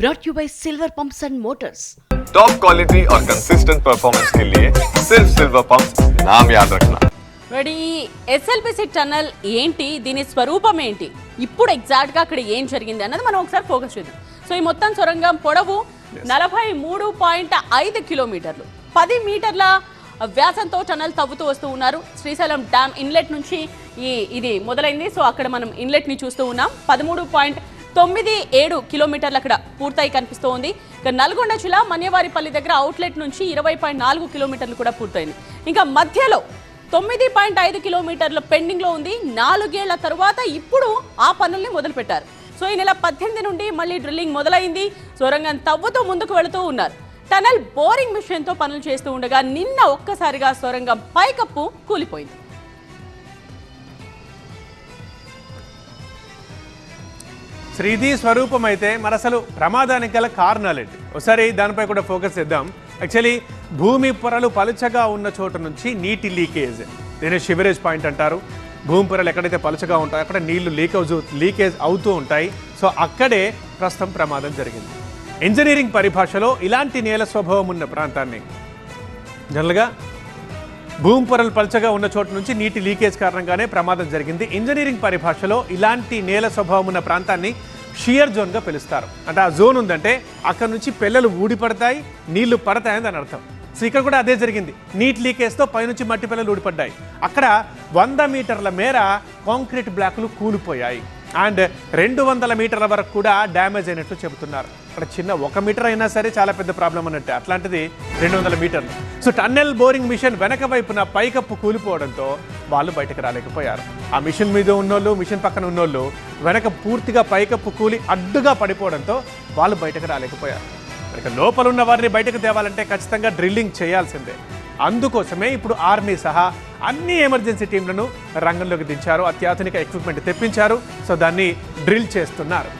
brought you by Silver Pumps and Motors. Top quality और consistent performance के लिए सिर्फ सिल्वर पंप्स नाम याद रखना. మరి ఎస్ఎల్బిసి టన్నల్ ఏంటి, దీని స్వరూపం ఏంటి, ఇప్పుడు ఎగ్జాక్ట్గా అక్కడ ఏం జరిగింది అన్నది మనం ఒకసారి ఫోకస్ చేద్దాం. సో ఈ మొత్తం సొరంగం పొడవు 43.5 కిలోమీటర్లు, 10 మీటర్ల వ్యాసంతో టన్నల్ తవ్వుతూ వస్తూ ఉన్నారు. శ్రీశైలం డ్యామ్ ఇన్లెట్ నుంచి ఇది మొదలైంది. సో అక్కడ మనం ఇన్లెట్ని చూస్తూ ఉన్నాం. 13.97 కిలోమీటర్లు అక్కడ పూర్తయి కనిపిస్తూ ఉంది. ఇక నల్గొండ జిల్లా మన్యవారిపల్లి దగ్గర అవుట్లెట్ నుంచి 20.4 కిలోమీటర్లు కూడా పూర్తయింది. ఇంకా మధ్యలో 9.5 కిలోమీటర్ల పెండింగ్లో ఉంది. 4 ఏళ్ల తరువాత ఇప్పుడు ఆ పనుల్ని మొదలుపెట్టారు. సో ఈ నెల 18 నుండి మళ్ళీ డ్రిల్లింగ్ మొదలైంది. సొరంగం తవ్వుతూ ముందుకు వెళుతూ ఉన్నారు. టనల్ బోరింగ్ మిషన్తో పనులు చేస్తూ ఉండగా నిన్న ఒక్కసారిగా సొరంగం పైకప్పు కూలిపోయింది. శ్రీది స్వరూపం అయితే మరి అసలు ప్రమాదానికి గల కారణాలేంటి ఒకసారి దానిపై కూడా ఫోకస్ చేద్దాం. యాక్చువల్లీ భూమి పొరలు పలుచగా ఉన్న చోట నుంచి నీటి లీకేజ్, దీని షివరేజ్ పాయింట్ అంటారు. భూమి పొరలు ఎక్కడైతే పలుచగా ఉంటాయో అక్కడ నీళ్లు లీకేజ్ అవుతూ ఉంటాయి. సో అక్కడే ప్రస్తుతం ప్రమాదం జరిగింది. ఇంజనీరింగ్ పరిభాషలో ఇలాంటి నేల స్వభావం ఉన్న ప్రాంతాన్ని జనరల్గా భూమి పొరలు పలుచగా ఉన్న చోటు నుంచి నీటి లీకేజ్ కారణంగానే ప్రమాదం జరిగింది. ఇంజనీరింగ్ పరిభాషలో ఇలాంటి నేల స్వభావం ఉన్న ప్రాంతాన్ని షియర్ జోన్గా పిలుస్తారు. అంటే ఆ జోన్ ఉందంటే అక్కడ నుంచి పెళ్ళలు ఊడిపడతాయి, నీళ్లు పడతాయని దాని అర్థం. సో ఇక్కడ కూడా అదే జరిగింది. నీటి లీకేజ్తో పైనుంచి మట్టి పెళ్ళలు ఊడిపడ్డాయి. అక్కడ 100 మీటర్ల మేర కాంక్రీట్ బ్లాకులు కూలిపోయాయి. అండ్ 200 మీటర్ల వరకు కూడా డ్యామేజ్ అయినట్లు చెబుతున్నారు. అక్కడ చిన్న 1 మీటర్ అయినా సరే చాలా పెద్ద ప్రాబ్లం అన్నట్టు, అట్లాంటిది 200 మీటర్లు. సో టన్నెల్ బోరింగ్ మిషన్ వెనక వైపున పైకప్పు కూలిపోవడంతో వాళ్ళు బయటకు రాలేకపోయారు. ఆ మిషన్ మీద ఉన్నోళ్ళు, మిషన్ పక్కన ఉన్నోళ్ళు వెనక పూర్తిగా పైకప్పు కూలి అడ్డుగా పడిపోవడంతో వాళ్ళు బయటకు రాలేకపోయారు. ఇక లోపల ఉన్న వారిని బయటకు తేవాలంటే ఖచ్చితంగా డ్రిల్లింగ్ చేయాల్సిందే. అందుకోసమే ఇప్పుడు ఆర్మీ సహా అన్ని ఎమర్జెన్సీ టీంలను రంగంలోకి దించారు. అత్యాధునిక ఎక్విప్మెంట్ తెప్పించారు. సో దాన్ని డ్రిల్ చేస్తున్నారు.